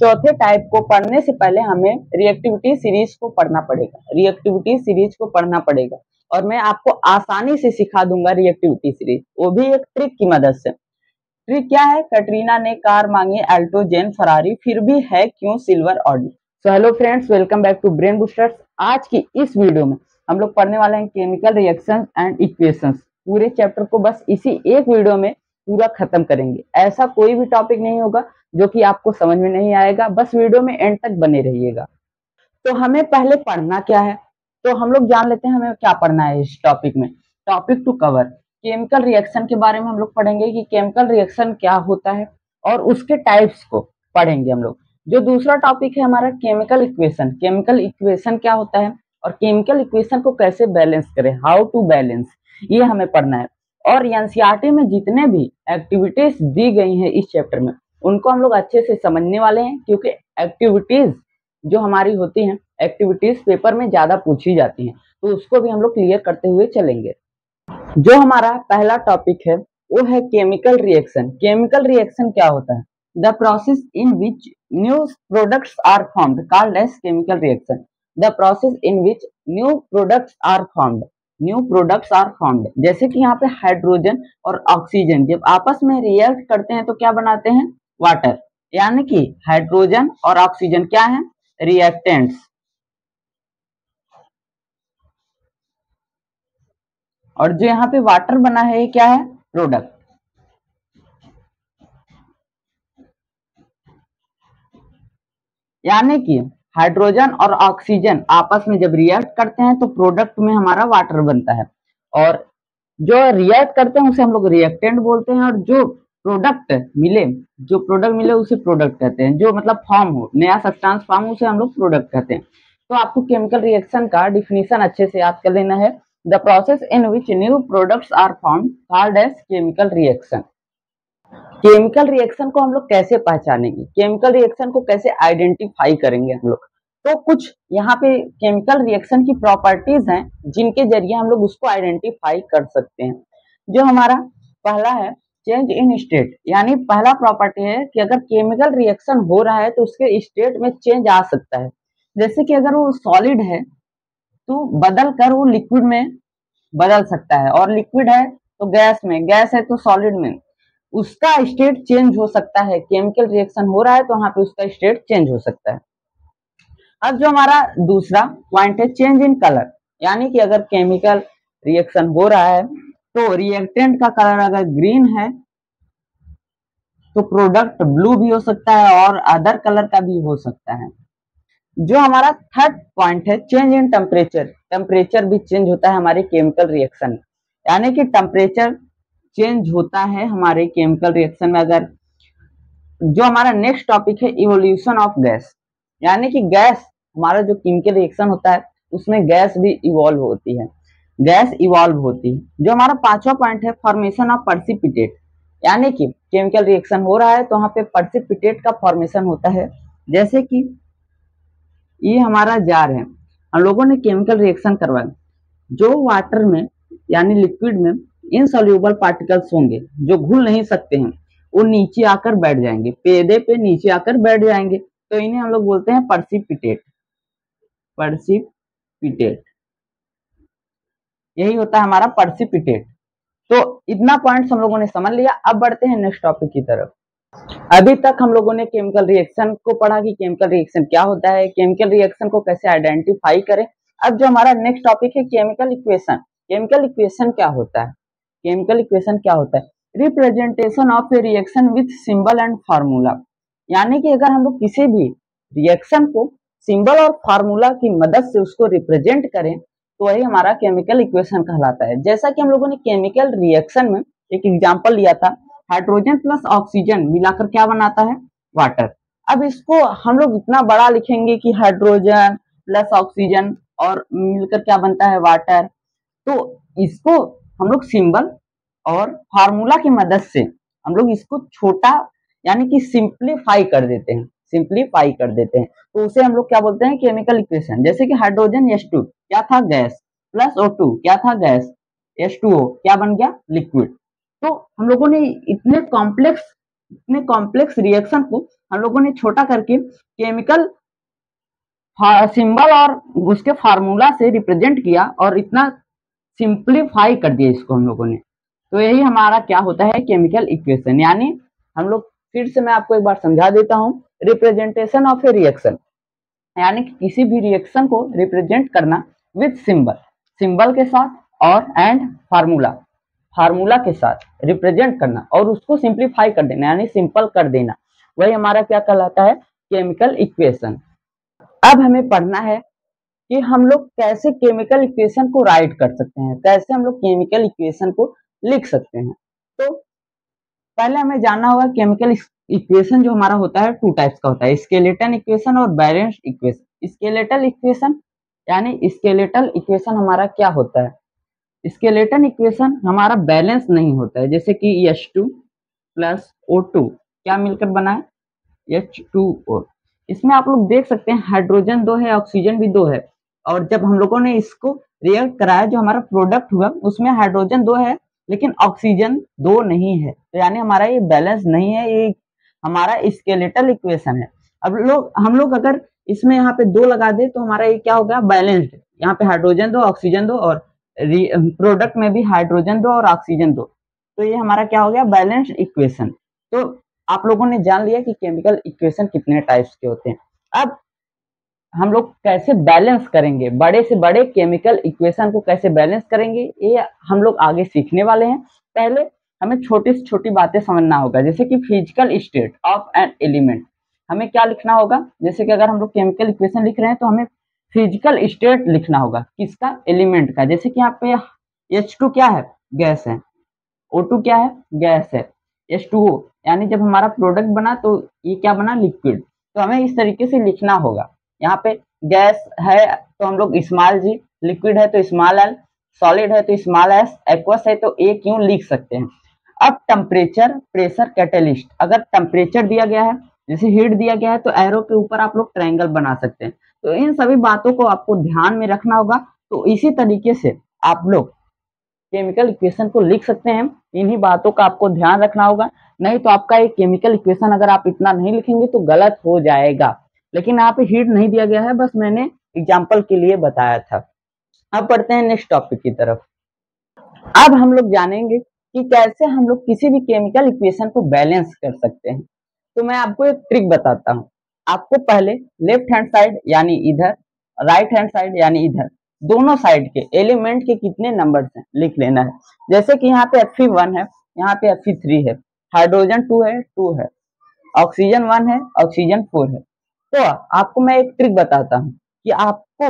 चौथे टाइप को पढ़ने से पहले हमें रिएक्टिविटी सीरीज को पढ़ना पड़ेगा। रिएक्टिविटी सीरीज को पढ़ना पड़ेगा और मैं आपको आसानी से सिखा दूंगा रिएक्टिविटी सीरीज, वो भी एक ट्रिक की मदद से। ट्रिक क्या है? कैटरीना ने कार मांगी अल्टो, जेन फरारी, फिर भी है क्यों सिल्वर ऑडी। So hello friends, welcome back to brain boosters. आज की इस वीडियो में हम लोग पढ़ने वाले हैं केमिकल रिएक्शंस एंड इक्वेशंस। पूरे चैप्टर को बस इसी एक वीडियो में पूरा खत्म करेंगे। ऐसा कोई भी टॉपिक नहीं होगा जो कि आपको समझ में नहीं आएगा, बस वीडियो में एंड तक बने रहिएगा। तो हमें पहले पढ़ना क्या है, तो हम लोग जान लेते हैं हमें क्या पढ़ना है इस टॉपिक में। Topic to cover, chemical reaction के बारे में हम लोग पढ़ेंगे कि केमिकल रिएक्शन क्या होता है और उसके टाइप्स को पढ़ेंगे हम लोग। जो दूसरा टॉपिक है हमारा केमिकल इक्वेशन, केमिकल इक्वेशन क्या होता है और केमिकल इक्वेशन को कैसे बैलेंस करें, हाउ टू बैलेंस, ये हमें पढ़ना है। और एनसीईआरटी में जितने भी एक्टिविटीज दी गई हैं इस चैप्टर में उनको हम लोग अच्छे से समझने वाले हैं, क्योंकि एक्टिविटीज जो हमारी होती हैं, एक्टिविटीज पेपर में ज्यादा पूछी जाती हैं, तो उसको भी हम लोग क्लियर करते हुए चलेंगे। जो हमारा पहला टॉपिक है वो है केमिकल रिएक्शन। केमिकल रिएक्शन क्या होता है? The process in which new products are formed called as chemical reaction. The process in which new products are formed, new products are formed. जैसे कि यहाँ पे हाइड्रोजन और ऑक्सीजन जब आपस में रिएक्ट करते हैं तो क्या बनाते हैं? वाटर। यानी कि हाइड्रोजन और ऑक्सीजन क्या है? रिएक्टेंट्स। और जो यहाँ पे वाटर बना है ये क्या है? प्रोडक्ट। यानी कि हाइड्रोजन और ऑक्सीजन आपस में जब रिएक्ट करते हैं तो प्रोडक्ट में हमारा वाटर बनता है, और जो रिएक्ट करते हैं उसे हम लोग रिएक्टेंट बोलते हैं, और जो प्रोडक्ट मिले उसे प्रोडक्ट कहते हैं। जो मतलब फॉर्म हो, नया सब्सटेंस फॉर्म, उसे हम लोग प्रोडक्ट कहते हैं। तो आपको केमिकल रिएक्शन का डिफिनीशन अच्छे से याद कर लेना है। The process in which new products are formed called as chemical reaction. Chemical reaction को हम लोग कैसे पहचानेंगे, केमिकल रिएक्शन को कैसे आइडेंटिफाई करेंगे हम लोग? तो कुछ यहाँ पे केमिकल रिएक्शन की प्रॉपर्टीज हैं जिनके जरिए हम लोग उसको आइडेंटिफाई कर सकते हैं। जो हमारा पहला है चेंज इन स्टेट, यानी पहला प्रॉपर्टी है कि अगर केमिकल रिएक्शन हो रहा है तो उसके स्टेट में चेंज आ सकता है। जैसे कि अगर वो सॉलिड है तो बदल कर वो लिक्विड में बदल सकता है, और लिक्विड है तो गैस में, गैस है तो सॉलिड में, उसका स्टेट चेंज हो सकता है। केमिकल रिएक्शन हो रहा है तो वहां पे उसका स्टेट चेंज हो सकता है। अब जो हमारा दूसरा पॉइंट है चेंज इन कलर, यानी कि अगर केमिकल रिएक्शन हो रहा है तो रिएक्टेंट का कलर अगर ग्रीन है तो प्रोडक्ट ब्लू भी हो सकता है और अदर कलर का भी हो सकता है। जो हमारा थर्ड पॉइंट है चेंज इन टेम्परेचर, टेम्परेचर भी चेंज होता है हमारे केमिकल रिएक्शन में, यानी कि टेम्परेचर चेंज होता है हमारे केमिकल रिएक्शन में। अगर जो हमारा नेक्स्ट टॉपिक है इवोल्यूशन ऑफ गैस, यानी कि गैस, हमारा जो केमिकल रिएक्शन होता है उसमें गैस भी इवॉल्व होती है, गैस इवॉल्व होती है। जो हमारा पांचवा पॉइंट है फॉर्मेशन ऑफ पर्सिपिटेट, यानी कि केमिकल रिएक्शन हो रहा है तो वहां पे पर्सिपिटेट का फॉर्मेशन होता है। जैसे कि ये हमारा जार है, हम लोगों ने केमिकल रिएक्शन करवाया, जो वाटर में यानी लिक्विड में इनसॉल्युबल पार्टिकल्स होंगे जो घुल नहीं सकते हैं, वो नीचे आकर बैठ जाएंगे, पेदे पे नीचे आकर बैठ जाएंगे, तो इन्हें हम लोग बोलते हैं पर्सिपिटेट। पर्सिपिटेट यही होता है हमारा पर्सिपिटेट। तो इतना पॉइंट्स हम लोगों ने समझ लिया। अब बढ़ते हैं नेक्स्ट टॉपिक की तरफ। अभी तक हम लोगों ने केमिकल रिएक्शन को पढ़ा कि केमिकल रिएक्शन क्या होता है, केमिकल रिएक्शन को कैसे आइडेंटिफाई करें। अब जो हमारा नेक्स्ट टॉपिक है केमिकल इक्वेशन। केमिकल इक्वेशन क्या होता है? केमिकल इक्वेशन क्या होता है? Representation of A reaction with symbol and formula, यानी कि अगर हम लोग किसी भी रिएक्शन को सिंबल और फार्मूला की मदद से उसको रिप्रेजेंट करें तो वही हमारा केमिकल इक्वेशन कहलाता है। जैसा कि हम लोगों ने केमिकल रिएक्शन में एक एग्जांपल लिया था, हाइड्रोजन प्लस ऑक्सीजन मिलाकर क्या बनाता है? वाटर। अब इसको हम लोग इतना बड़ा लिखेंगे कि हाइड्रोजन प्लस ऑक्सीजन और मिलकर क्या बनता है? वाटर। तो इसको हम लोग सिंबल और फार्मूला की मदद से हम लोग इसको छोटा यानी कि सिंप्लीफाई कर देते हैं, सिंप्लीफाई कर देते हैं, तो उसे हम लोग क्या बोलते हैं? Chemical equation. जैसे कि हाइड्रोजन H2 क्या था? गैस, प्लस O2 क्या था? गैस, H2O क्या बन गया? लिक्विड। तो हम लोगों ने इतने कॉम्प्लेक्स इतने कॉम्प्लेक्स रिएक्शन को हम लोगों ने छोटा करके केमिकल सिंबल और उसके फार्मूला से रिप्रेजेंट किया और इतना सिंप्लीफाई कर दिया इसको हम लोगों ने। तो यही हमारा क्या होता है, केमिकल इक्वेशन। यानी हम लोग फिर से मैं आपको एक बार समझा देता हूँ, रिप्रेजेंटेशन ऑफ ए रिएक्शन, यानी कि किसी भी रिएक्शन को रिप्रेजेंट करना विद सिंबल, सिंबल के साथ और एंड फार्मूला, फार्मूला के साथ रिप्रेजेंट करना और उसको सिंप्लीफाई कर देना यानी सिंपल कर देना, वही हमारा क्या कहलाता है, केमिकल इक्वेशन। अब हमें पढ़ना है कि हम लोग कैसे केमिकल इक्वेशन को राइट कर सकते हैं, कैसे हम लोग केमिकल इक्वेशन को लिख सकते हैं। तो पहले हमें जानना होगा केमिकल इक्वेशन जो हमारा होता है टू टाइप्स का होता है, स्केलेटन इक्वेशन और बैलेंस्ड इक्वेशन। स्केलेटल इक्वेशन यानी स्केलेटल इक्वेशन हमारा क्या होता है, स्केलेटन इक्वेशन हमारा बैलेंस नहीं होता है, जैसे कि H2 प्लस O2 क्या मिलकर बना है, H2O। इसमें आप लोग देख सकते हैं हाइड्रोजन 2 है, ऑक्सीजन भी 2 है, और जब हम लोगों ने इसको रिएक्ट कराया जो हमारा प्रोडक्ट हुआ उसमें हाइड्रोजन 2 है लेकिन ऑक्सीजन 2 नहीं है, तो यानी हमारा ये बैलेंस नहीं है, ये हमारा स्केलेटल इक्वेशन है। अब हम लोग अगर इसमें यहाँ पे 2 लगा दे तो हमारा ये क्या होगा, बैलेंस्ड। यहाँ पे हाइड्रोजन 2 ऑक्सीजन 2 और प्रोडक्ट में भी हाइड्रोजन 2 और ऑक्सीजन 2, तो ये हमारा क्या हो गया, बैलेंस्ड इक्वेशन। तो आप लोगों ने जान लिया कि केमिकल इक्वेशन कितने टाइप्स के होते हैं। अब हम लोग कैसे बैलेंस करेंगे, बड़े से बड़े केमिकल इक्वेशन को कैसे बैलेंस करेंगे ये हम लोग आगे सीखने वाले हैं। पहले हमें छोटी से छोटी बातें समझना होगा, जैसे कि physical state of an element. हमें क्या लिखना होगा, जैसे कि अगर हम लोग केमिकल इक्वेशन लिख रहे हैं तो हमें फिजिकल स्टेट लिखना होगा, किसका, एलिमेंट का। जैसे कि यहाँ पे H2 क्या है, गैस है, O2 क्या है, गैस है, H2O यानी जब हमारा प्रोडक्ट बना तो ये क्या बना, लिक्विड। तो हमें इस तरीके से लिखना होगा। यहाँ पे गैस है तो हम लोग स्मॉल जी, लिक्विड है तो स्मॉल एल, सॉलिड है तो स्मॉल एस, एक्वस है तो ए क्यों लिख सकते हैं। अब टेम्परेचर, प्रेशर, कैटेलिस्ट, अगर टेम्परेचर दिया गया है, जैसे हीट दिया गया है तो एरो के ऊपर आप लोग ट्रायंगल बना सकते हैं। तो इन सभी बातों को आपको ध्यान में रखना होगा। तो इसी तरीके से आप लोग केमिकल इक्वेशन को लिख सकते हैं, इन्हीं बातों का आपको ध्यान रखना होगा, नहीं तो आपका एक केमिकल इक्वेशन अगर आप इतना नहीं लिखेंगे तो गलत हो जाएगा। लेकिन यहाँ पे हीट नहीं दिया गया है, बस मैंने एग्जाम्पल के लिए बताया था। अब पढ़ते हैं नेक्स्ट टॉपिक की तरफ। अब हम लोग जानेंगे कि कैसे हम लोग किसी भी केमिकल इक्वेशन को बैलेंस कर सकते हैं। तो मैं आपको एक ट्रिक बताता हूँ। आपको पहले लेफ्ट हैंड साइड यानी इधर, राइट हैंड साइड यानी इधर, दोनों साइड के एलिमेंट के कितने नंबर्स हैं लिख लेना है। जैसे कि यहाँ पे Fe1 है, यहाँ पे Fe3 है, हाइड्रोजन 2 है, 2 है, ऑक्सीजन 1 है, ऑक्सीजन 4 है। तो आपको मैं एक ट्रिक बताता हूँ कि आपको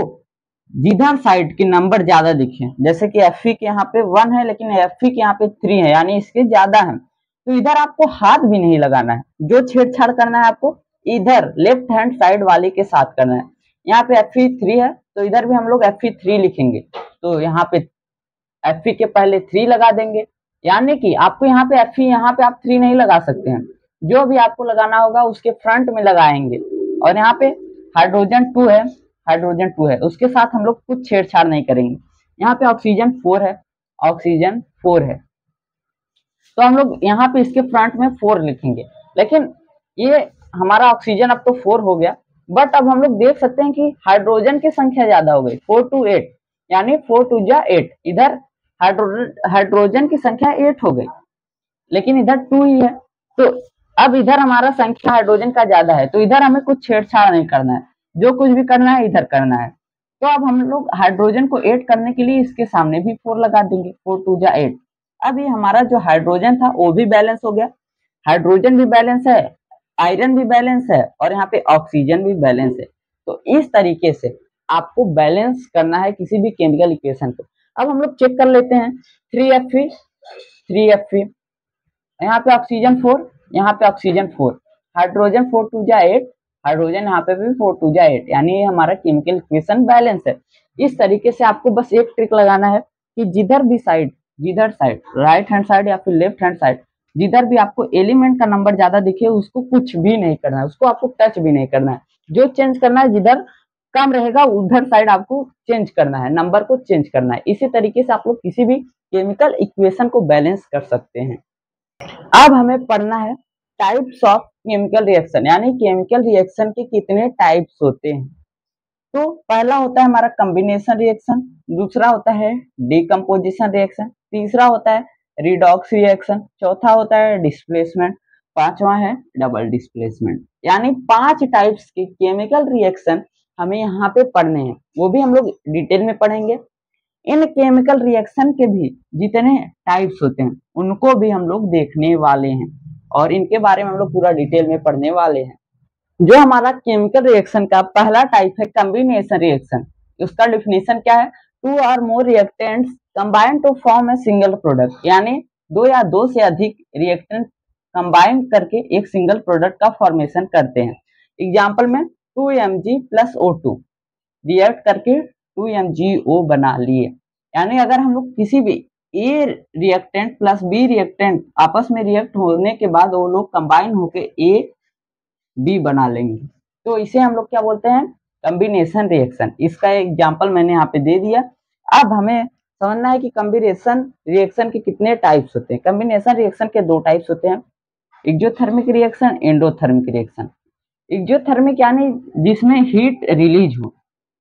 जिधर साइड के नंबर ज्यादा दिखे, जैसे कि Fe के यहाँ पे 1 है लेकिन Fe के यहाँ पे 3 है यानी इसके ज्यादा है, तो इधर आपको हाथ भी नहीं लगाना है। जो छेड़छाड़ करना है आपको इधर लेफ्ट हैंड साइड वाले के साथ करना है। यहाँ पे Fe3 है तो इधर भी हम लोग Fe3 लिखेंगे, तो यहाँ पे Fe के पहले 3 लगा देंगे, यानी कि आपको यहाँ पे Fe यहाँ पे आप 3 नहीं लगा सकते हैं, जो भी आपको लगाना होगा उसके फ्रंट में लगाएंगे। और यहाँ पे हाइड्रोजन 2 है, हाइड्रोजन 2 है, उसके साथ हम लोग कुछ छेड़छाड़ नहीं करेंगे। यहाँ पे ऑक्सीजन 4 है, ऑक्सीजन 4 है, तो हम लोग यहाँ पे इसके फ्रंट में 4 लिखेंगे। लेकिन ये हमारा ऑक्सीजन अब तो 4 हो गया, बट अब हम लोग देख सकते हैं कि हाइड्रोजन की संख्या ज्यादा हो गई, 4 to 8 यानी 4 2 जा 8। इधर हाइड्रोजन की संख्या 8 हो गई लेकिन इधर 2 ही है, तो अब इधर हमारा संख्या हाइड्रोजन का ज्यादा है, तो इधर हमें कुछ छेड़छाड़ नहीं करना है, जो कुछ भी करना है इधर करना है। तो अब हम लोग हाइड्रोजन को 8 करने के लिए इसके सामने भी 4 लगा देंगे, 4 2 जा 8। अब ये हमारा जो हाइड्रोजन था वो भी बैलेंस हो गया, हाइड्रोजन भी बैलेंस है, आयरन भी बैलेंस है और यहाँ पे ऑक्सीजन भी बैलेंस है। तो इस तरीके से आपको बैलेंस करना है किसी भी केमिकल इक्वेशन को। अब हम लोग चेक कर लेते हैं, 3Fe, 3Fe, यहाँ पे ऑक्सीजन 4, यहाँ पे ऑक्सीजन 4, हाइड्रोजन 4 2 जा 8, हाइड्रोजन यहाँ पे भी 4 2 जा 8, यानी ये हमारा केमिकल इक्वेशन बैलेंस है। इस तरीके से आपको बस एक ट्रिक लगाना है कि जिधर भी साइड, जिधर साइड राइट हैंड साइड या फिर लेफ्ट हैंड साइड, जिधर भी आपको एलिमेंट का नंबर ज्यादा दिखे उसको कुछ भी नहीं करना है, उसको आपको टच भी नहीं करना है। जो चेंज करना है जिधर कम रहेगा उधर साइड आपको चेंज करना है, नंबर को चेंज करना है। इसी तरीके से आप लोग किसी भी केमिकल इक्वेशन को बैलेंस कर सकते हैं। अब हमें पढ़ना है टाइप्स ऑफ केमिकल रिएक्शन, यानी केमिकल रिएक्शन के कितने टाइप्स होते हैं। तो पहला होता है हमारा कॉम्बिनेशन रिएक्शन, दूसरा होता है डिकम्पोजिशन रिएक्शन, तीसरा होता है रिडॉक्स रिएक्शन, चौथा होता है डिस्प्लेसमेंट, पांचवा है डबल डिस्प्लेसमेंट। यानी 5 टाइप्स के केमिकल रिएक्शन हमें यहाँ पे पढ़ने हैं, वो भी हम लोग डिटेल में पढ़ेंगे। इन केमिकल रिएक्शन के भी जितने टाइप्स होते हैं उनको भी हम लोग देखने वाले हैं और इनके बारे में हम लोग पूरा डिटेल में पढ़ने वाले हैं। जो हमारा केमिकल रिएक्शन का पहला टाइप है कॉम्बिनेशन रिएक्शन। उसका डिफिनेशन क्या है? 2 और more reactants combine to form a single product, यानी 2 या 2 से अधिक रिएक्टेंट कंबाइन करके एक सिंगल प्रोडक्ट का फॉर्मेशन करते हैं। एग्जांपल में 2Mg + O2 रिएक्ट करके 2MgO बना लिए। यानी अगर हम लोग किसी भी ए रिएक्टेंट प्लस बी रिएक्टेंट आपस में रिएक्ट होने के बाद वो लोग कंबाइन होके ए बी बना लेंगे, तो इसे हम लोग क्या बोलते हैं? Combination reaction. इसका एग्जांपल मैंने यहाँ पे दे दिया। अब हमें समझना है कि कॉम्बिनेशन रिएक्शन के कितने टाइप्स होते हैं। कॉम्बिनेशन रिएक्शन के 2 टाइप्स होते हैं, exothermic reaction, endothermic reaction. Exothermic यानी जिसमें हीट रिलीज हो,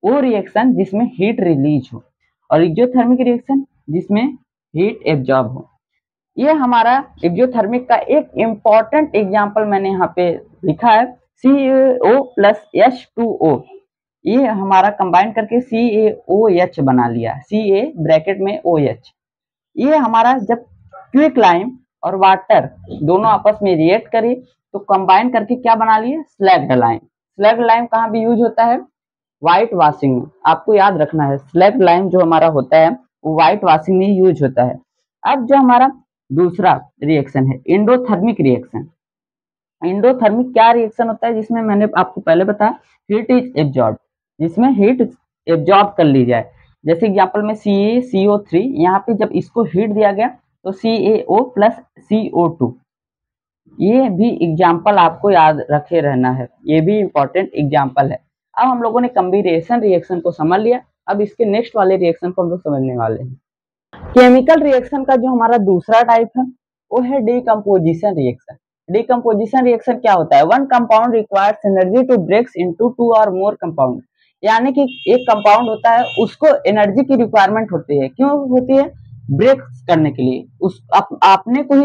वो रिएक्शन जिसमें हीट रिलीज हो, और एक्सोथर्मिक रिएक्शन जिसमें हीट एब्जॉर्ब हो। ये हमारा एक्सोथर्मिक का एक इम्पॉर्टेंट एग्जांपल मैंने यहाँ पे लिखा है, CaO + H2O। ये हमारा कंबाइन करके CaOH बना लिया, Ca ब्रैकेट में OH। ये हमारा जब क्विकलाइम और वाटर दोनों आपस में रिएक्ट करे तो कंबाइन करके क्या बना लिए? Slagged lime. स्लैग्ड लाइम कहाँ भी यूज होता है? व्हाइट वॉशिंग में। आपको याद रखना है, स्लैग्ड लाइम जो हमारा होता है वो व्हाइट वॉशिंग में यूज होता है। अब जो हमारा दूसरा रिएक्शन है एंडोथर्मिक रिएक्शन। एंडोथर्मिक क्या रिएक्शन होता है? जिसमें मैंने आपको पहले बताया हीट इज एब्जॉर्ब, जिसमें हीट एब्जॉर्ब कर ली जाए। जैसे एग्जांपल में CaCO3, यहाँ पे जब इसको हीट दिया गया तो CaO + CO2। ये भी एग्जाम्पल आपको याद रखे रहना है, ये भी इंपॉर्टेंट एग्जाम्पल है। अब हम लोगों ने कॉम्बिनेशन रिएक्शन को समझ लिया, अब इसके नेक्स्ट वाले रिएक्शन को हम लोग समझने वाले हैं। केमिकल रिएक्शन का जो हमारा दूसरा टाइप है वो है डिकम्पोजिशन रिएक्शन। डिकम्पोजिशन रिएक्शन क्या होता है? 1 compound requires energy to breaks into 2 और मोर कंपाउंड। यानी कि एक कंपाउंड होता है उसको एनर्जी की रिक्वायरमेंट होती है। क्यों होती है? ब्रेक करने के लिए। उस आपने को ही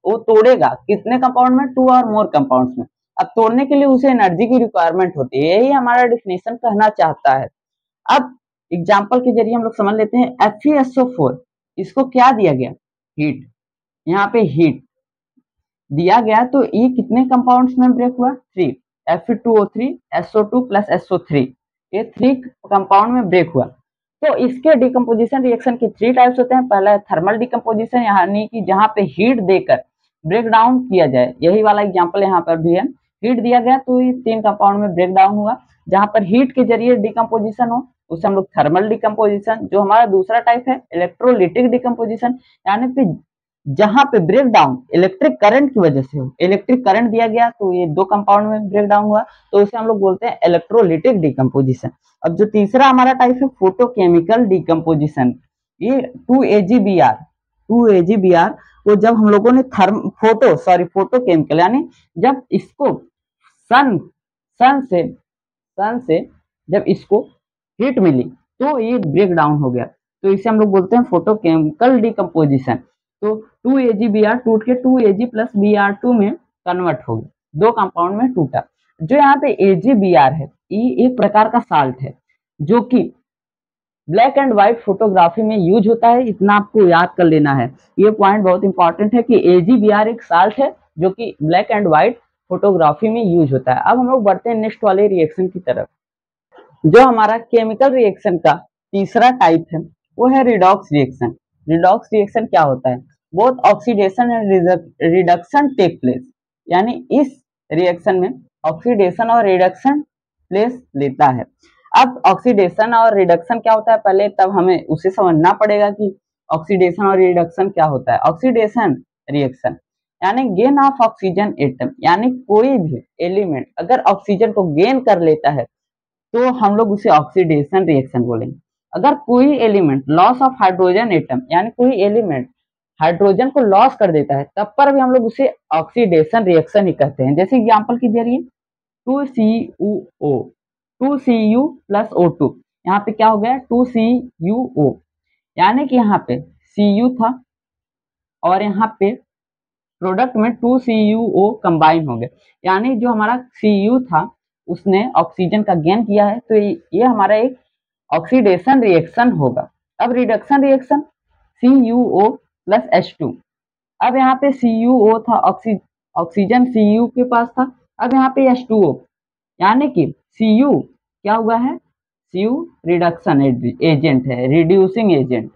वो तोड़ेगा कितने कंपाउंड में? 2 और मोर कंपाउंड्स में। अब तोड़ने के लिए उसे एनर्जी की रिक्वायरमेंट होती है, यही हमारा डिफिनेशन कहना चाहता है। अब एग्जाम्पल के जरिए हम लोग समझ लेते हैं। FeSO4 इसको क्या दिया गया? हीट। यहाँ पे हीट दिया गया तो ये कितने कंपाउंड्स में ब्रेक हुआ? 3। Fe2O3 SO2 + SO3, ये 3 कंपाउंड में ब्रेक हुआ। तो इसके डिकम्पोजिशन रिएक्शन के 3 टाइप्स होते हैं। पहला है थर्मल डिकम्पोजिशन, यानी कि जहाँ पे हीट देकर ब्रेक डाउन किया जाए। यही वाला एग्जाम्पल यहाँ पर भी है, हीट दिया गया तो ये 3 कंपाउंड में ब्रेक डाउन हुआ। जहाँ पर हीट के जरिए डिकम्पोजिशन हो उसे हम लोग थर्मल डिकम्पोजिशन। जो हमारा दूसरा टाइप है इलेक्ट्रोलिटिक डिकम्पोजिशन, यानी कि जहां पे ब्रेक डाउन इलेक्ट्रिक करंट की वजह से हो। इलेक्ट्रिक करंट दिया गया तो ये 2 कंपाउंड में ब्रेक डाउन हुआ, तो इसे हम लोग बोलते हैं इलेक्ट्रोलिटिक डिकम्पोजिशन। अब जो तीसरा हमारा टाइप है फोटोकेमिकल डिकम्पोजिशन, ये 2AgBr को जब हम लोगों ने फोटोकेमिकल, यानी जब इसको सन से जब इसको हीट मिली तो ये ब्रेक डाउन हो गया, तो इसे हम लोग बोलते हैं फोटोकेमिकल डिकम्पोजिशन। तो 2AgBr टूट के 2Ag + Br2 में कन्वर्ट हो गया, 2 कंपाउंड में टूटा। जो यहाँ पे AgBr है ये एक प्रकार का साल्ट है जो कि ब्लैक एंड व्हाइट फोटोग्राफी में यूज होता है। इतना आपको याद कर लेना है, ये पॉइंट बहुत इंपॉर्टेंट है कि AgBr एक साल्ट है जो कि ब्लैक एंड व्हाइट फोटोग्राफी में यूज होता है। अब हम लोग बढ़ते हैं नेक्स्ट वाले रिएक्शन की तरफ। जो हमारा केमिकल रिएक्शन का तीसरा टाइप है वो है रिडॉक्स रिएक्शन। रिडॉक्स रिएक्शन क्या होता है? Both oxidation and reduction take place, यानी इस रिएक्शन में ऑक्सीडेशन और रिडक्शन प्लेस लेता है। अब ऑक्सीडेशन और रिडक्शन क्या होता है पहले तब हमें उसे समझना पड़ेगा कि ऑक्सीडेशन और रिडक्शन क्या होता है। ऑक्सीडेशन रिएक्शन यानी गेन ऑफ ऑक्सीजन एटम, यानी कोई भी एलिमेंट अगर ऑक्सीजन को गेन कर लेता है तो हम लोग उसे ऑक्सीडेशन रिएक्शन बोलेंगे। अगर कोई element loss of hydrogen atom, यानी कोई एलिमेंट हाइड्रोजन को लॉस कर देता है तब पर भी हम लोग उसे ऑक्सीडेशन रिएक्शन ही कहते हैं। जैसे एग्जांपल के जरिए 2CuO 2Cu प्लस O2, यहाँ पे क्या हो गया 2CuO, यानी कि यहाँ पे Cu था और यहाँ पे प्रोडक्ट में 2CuO कंबाइन हो गया, यानी जो हमारा Cu था उसने ऑक्सीजन का गेन किया है, तो ये हमारा एक ऑक्सीडेशन रिएक्शन होगा। अब reduction reaction CuO plus H2, अब यहाँ पे CuO था, ऑक्सीजन Cu के पास था, अब यहाँ पे H2O, यानी कि Cu क्या हुआ है, Cu रिडक्शन एजेंट है, रिड्यूसिंग एजेंट।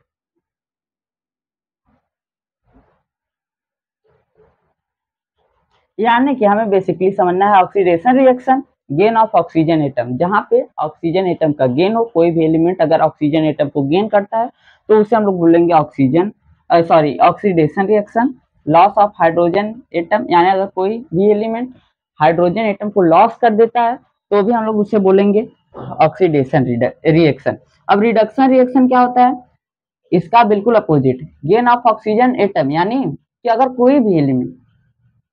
यानी कि हमें बेसिकली समझना है oxidation reaction, gain of oxygen atom, जहाँ पे ऑक्सीजन एटम का गेन हो, कोई भी एलिमेंट अगर ऑक्सीजन एटम को गेन करता है तो उसे हम लोग बोलेंगे oxidation reaction. Loss of hydrogen atom, यानी अगर कोई भी एलिमेंट हाइड्रोजन एटम को लॉस कर देता है तो भी हम लोग उसे बोलेंगे ऑक्सीडेशन रिएक्शन। अब रिडक्शन रिएक्शन क्या होता है, इसका बिल्कुल opposite, gain of oxygen atom, यानी कि अगर कोई भी एलिमेंट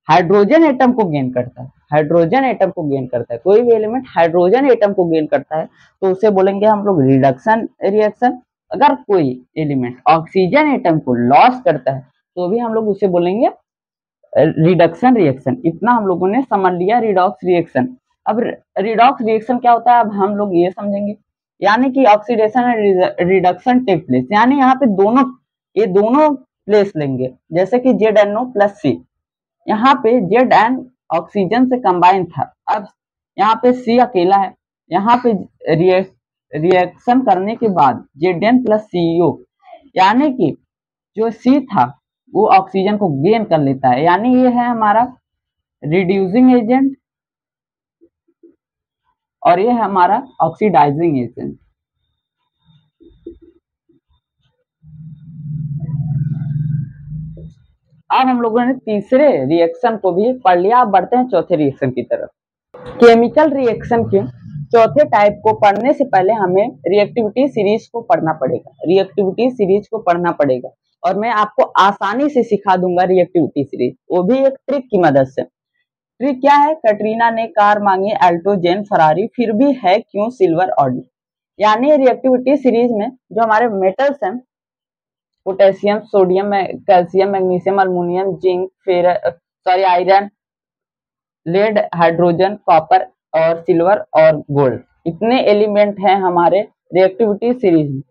हाइड्रोजन एटम को गेन करता है, हाइड्रोजन एटम को गेन करता है, कोई भी एलिमेंट हाइड्रोजन एटम को गेन करता है तो उसे बोलेंगे हम लोग रिडक्शन रिएक्शन। अगर कोई एलिमेंट ऑक्सीजन एटम को लॉस करता है तो भी हम लोग उसे बोलेंगे रिडक्शन रिएक्शन। इतना हम लोगों ने समझ लिया रिडॉक्स रिएक्शन। अब रिडॉक्स रिएक्शन क्या होता है, अब हम लोग ये समझेंगे, यानी कि oxidation and reduction take place, यानी यहाँ पे ये दोनों प्लेस लेंगे, जैसे कि ZnO प्लस C, यहाँ पे Zn ऑक्सीजन से कंबाइन था, अब यहाँ पे C अकेला है, यहाँ पे रिएक्शन करने के बाद Zn प्लस CO, यानी कि जो C था वो ऑक्सीजन को गेन कर लेता है, यानी ये है हमारा रिड्यूसिंग एजेंट और ये है हमारा ऑक्सीडाइजिंग एजेंट। अब हम लोगों ने तीसरे रिएक्शन को भी पढ़ लिया, अब बढ़ते हैं चौथे रिएक्शन की तरफ। केमिकल रिएक्शन के चौथे टाइप को पढ़ने से पहले हमें रिएक्टिविटी सीरीज को पढ़ना पड़ेगा, रिएक्टिविटी सीरीज को पढ़ना पड़ेगा और मैं आपको आसानी से सिखा दूंगा रिएक्टिविटी सीरीज, वो भी एक ट्रिक की मदद से। ट्रिक क्या है, कैटरीना ने कार मांगी अल्टो जेन फरारी, फिर भी है क्यों सिल्वर ऑडी। यानी रिएक्टिविटी सीरीज में जो हमारे मेटल्स हैं, potassium, sodium, calcium, magnesium, aluminium, zinc, iron, lead, hydrogen, copper और सिल्वर और गोल्ड, इतने एलिमेंट हैं हमारे रिएक्टिविटी सीरीज में।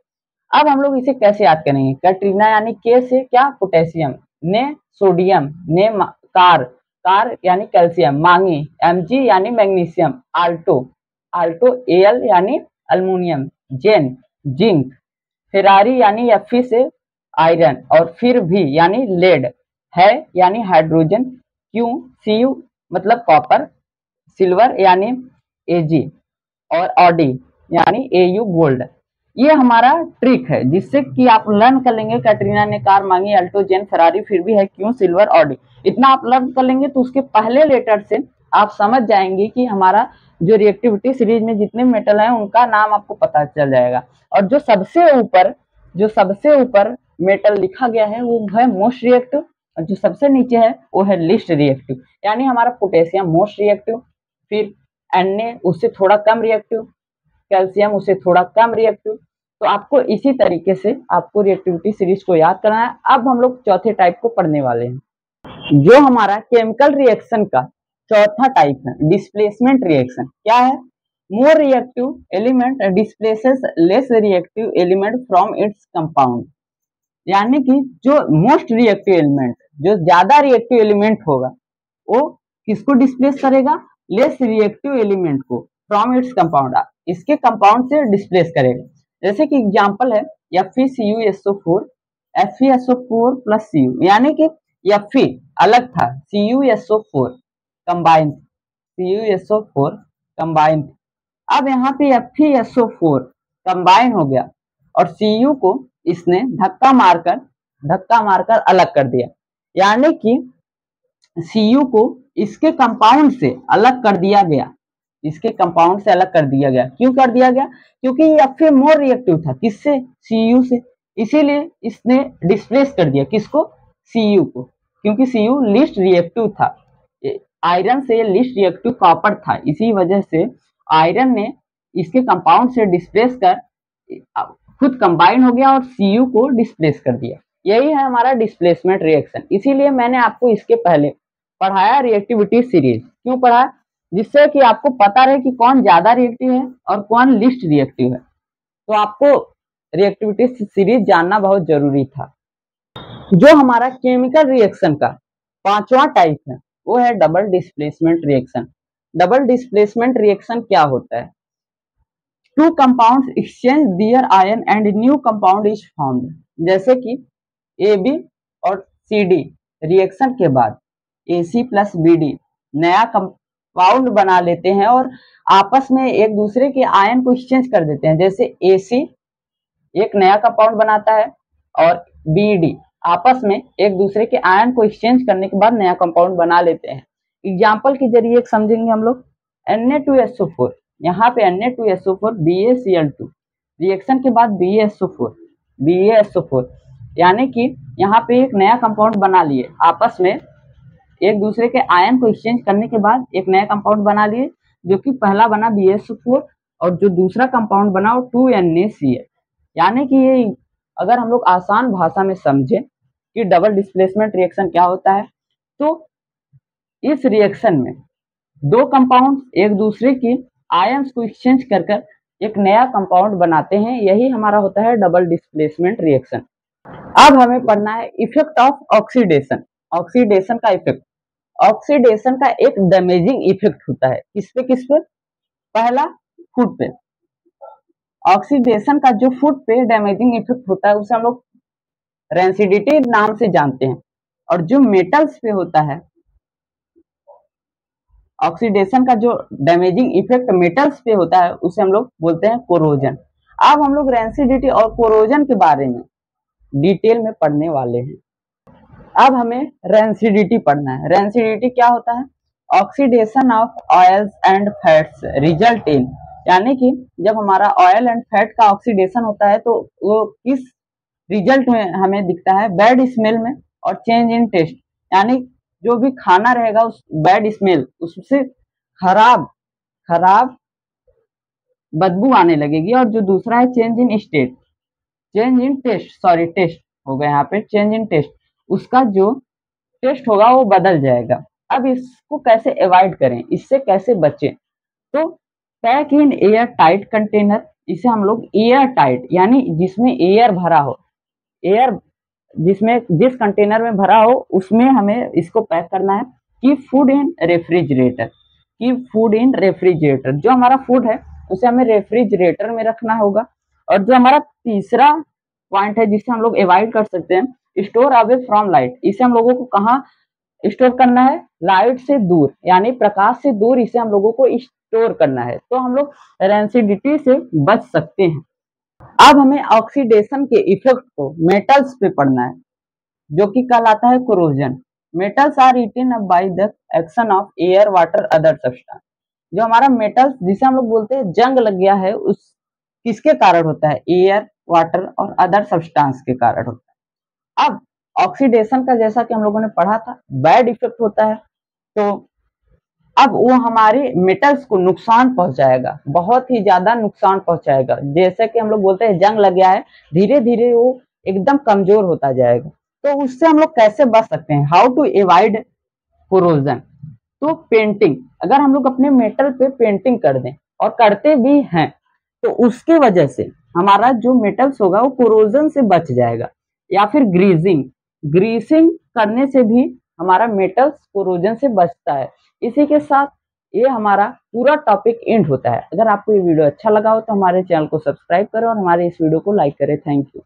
अब हम लोग इसे कैसे याद करेंगे, कैटरीना यानी के से क्या पोटेशियम, ने सोडियम, ने कार यानी कैल्शियम, मांगी Mg यानी मैग्नीशियम, आल्टो Al यानी अल्मुनियम, जेन जिंक, फेरारी यानी Fe से आयरन और फिर भी यानी लेड, है यानी हाइड्रोजन, क्यों Cu मतलब कॉपर, सिल्वर यानी Ag और ऑडी यानी Au गोल्ड। ये हमारा ट्रिक है जिससे कि आप लर्न कर लेंगे, कैटरीना ने कार मांगी अल्टो जेन फरारी, फिर भी है क्यों सिल्वर ऑडी, इतना आप लर्न कर लेंगे तो उसके पहले लेटर से आप समझ जाएंगे कि हमारा जो रिएक्टिविटी सीरीज में जितने मेटल हैं उनका नाम आपको पता चल जाएगा। और जो सबसे ऊपर मेटल लिखा गया है वो है मोस्ट रिएक्टिव और जो सबसे नीचे है वो है लिस्ट रिएक्टिव, यानी हमारा पोटेशियम मोस्ट रिएक्टिव, फिर Na उससे थोड़ा कम रिएक्टिव, कैल्शियम उससे थोड़ा कम रिएक्टिव। तो आपको इसी तरीके से आपको रिएक्टिविटी सीरीज को याद करना है। अब हम लोग चौथे टाइप को पढ़ने वाले हैं, जो हमारा केमिकल रिएक्शन का चौथा टाइप है, डिस्प्लेसमेंट रिएक्शन। क्या है, more reactive element displaces less reactive element from its compound, यानी कि जो मोस्ट रिएक्टिव एलिमेंट, जो ज्यादा रिएक्टिव एलिमेंट होगा वो किसको डिस्प्लेस करेगा, लेस रिएक्टिव एलिमेंट को फ्रॉम इट्स कंपाउंड, इसके कंपाउंड से डिस्प्लेस करेगा। जैसे कि एग्जांपल है FeCuSO4, FeSO4 प्लस Cu, यानी कि Fe अलग था, CuSO4 कंबाइन, CuSO4 कंबाइन, अब यहाँ पे FeSO4 कंबाइन हो गया और Cu को इसने धक्का मारकर अलग कर दिया, यानी कि Cu को इसके कंपाउंड से अलग कर दिया गया, इसके कंपाउंड से अलग कर दिया गया। क्यों कर दिया गया, क्योंकि Fe मोर रिएक्टिव था, किससे, Cu से, इसीलिए इसने डिस्प्लेस कर दिया, किसको, Cu को, क्योंकि Cu लीस्ट रिएक्टिव था, आयरन से लीस्ट रिएक्टिव कॉपर था, इसी वजह से आयरन ने इसके कंपाउंड से डिस्प्लेस कर खुद कंबाइन हो गया और Cu को डिस्प्लेस कर दिया। यही है हमारा डिस्प्लेसमेंट रिएक्शन। इसीलिए मैंने आपको इसके पहले पढ़ाया रिएक्टिविटी सीरीज। क्यों पढ़ाया? जिससे कि आपको पता रहे कि कौन ज्यादा रिएक्टिव है और कौन लीस्ट रिएक्टिव है। तो आपको रिएक्टिविटी सीरीज जानना बहुत जरूरी था। जो हमारा केमिकल रिएक्शन का पांचवा टाइप है वो है double displacement reaction. Double displacement reaction क्या होता है? Two compounds exchange their ion and new compound is found. जैसे कि AB और CD रिएक्शन के बाद AC प्लस BD नया कंपाउंड बना लेते हैं और आपस में एक दूसरे के आयन को एक्सचेंज कर देते हैं। जैसे AC एक नया कंपाउंड बनाता है और BD आपस में एक दूसरे के आयन को एक्सचेंज करने के बाद नया कंपाउंड बना लेते हैं। एग्जाम्पल के जरिए समझेंगे हम लोग। Na2SO4, यहाँ पे Na2SO4 BaCl2 रिएक्शन के बाद BaSO4 यानी कि यहाँ पे एक नया कंपाउंड बना लिए, आपस में एक दूसरे के आयन को एक्सचेंज करने के बाद एक नया कंपाउंड बना लिए, जो कि पहला बना BaSO4 और जो दूसरा कंपाउंड बना वो 2NaCl। यानी कि ये अगर हम लोग आसान भाषा में समझे कि डबल डिस्प्लेसमेंट रिएक्शन क्या होता है, तो इस रिएक्शन में दो कंपाउंड एक दूसरे की आयंस को एक्सचेंज कर एक नया कंपाउंड बनाते हैं। यही हमारा होता है डबल डिस्प्लेसमेंट रिएक्शन। अब हमें पढ़ना है इफेक्ट ऑफ ऑक्सीडेशन। ऑक्सीडेशन का इफेक्ट। ऑक्सीडेशन का एक डैमेजिंग इफेक्ट होता है। किस पे? पहला फूड पे। ऑक्सीडेशन का जो फूड पे डैमेजिंग इफेक्ट होता है उसे हम लोग रेंसिडिटी नाम से जानते हैं। और जो मेटल्स पे होता है ऑक्सीडेशन का जो डैमेजिंग इफेक्ट मेटल्स पे होता है उसे हम लोग बोलते हैं कोरोजन। अब हम लोग रेंसिडिटी और कोरोजन के बारे में डिटेल में पढ़ने वाले हैं। अब हमें रेंसिडिटी पढ़ना है। रेंसिडिटी क्या होता है? Oxidation of oils and fats result in, यानी कि जब हमारा ऑयल एंड फैट का ऑक्सीडेशन होता है तो वो किस रिजल्ट में हमें दिखता है? बैड स्मेल में और चेंज इन टेस्ट, यानी जो भी खाना रहेगा उस बैड स्मेल उससे खराब बदबू आने लगेगी। और जो दूसरा है चेंज इन टेस्ट हो गया यहाँ पे चेंज इन टेस्ट, उसका जो टेस्ट होगा वो बदल जाएगा। अब इसको कैसे अवॉइड करें, इससे कैसे बचें? तो pack in air tight container, इसे हम लोग एयर टाइट यानी जिसमें एयर भरा हो, एयर जिसमें जिस कंटेनर में भरा हो उसमें हमें इसको पैक करना है। कीप फूड इन रेफ्रिजरेटर, जो हमारा फूड है उसे हमें रेफ्रिजरेटर में रखना होगा। और जो हमारा तीसरा पॉइंट है जिसे हम लोग अवॉइड कर सकते हैं, स्टोर अवे फ्रॉम लाइट, इसे हम लोगों को कहाँ स्टोर करना है? लाइट से दूर, यानी प्रकाश से दूर इसे हम लोगों को स्टोर करना है। तो हम लोग रेंसिडिटी से बच सकते हैं। अब हमें ऑक्सीडेशन के इफेक्ट को मेटल्स पे पढ़ना है, जो कि कहलाता है corrosion. Metals are eaten up by the action of air water other substance. जो हमारा मेटल्स जिसे हम लोग बोलते हैं जंग लग गया है, उस किसके कारण होता है? एयर, वाटर और अदर सब्सटेंस के कारण होता है। अब ऑक्सीडेशन का जैसा कि हम लोगों ने पढ़ा था बैड इफेक्ट होता है, तो अब वो हमारे मेटल्स को नुकसान पहुंचाएगा, बहुत ही ज्यादा नुकसान पहुंचाएगा। जैसे कि हम लोग बोलते हैं जंग लग गया है, धीरे धीरे वो एकदम कमजोर होता जाएगा। तो उससे हम लोग कैसे बच सकते हैं? How to avoid corrosion? तो पेंटिंग, अगर हम लोग अपने मेटल पे पेंटिंग कर दें और करते भी हैं तो उसके वजह से हमारा जो मेटल्स होगा वो कोरोजन से बच जाएगा। या फिर ग्रीसिंग करने से भी हमारा मेटल्स कोरोजन से बचता है। इसी के साथ ये हमारा पूरा टॉपिक एंड होता है। अगर आपको ये वीडियो अच्छा लगा हो तो हमारे चैनल को सब्सक्राइब करें और हमारे इस वीडियो को लाइक करें। Thank you.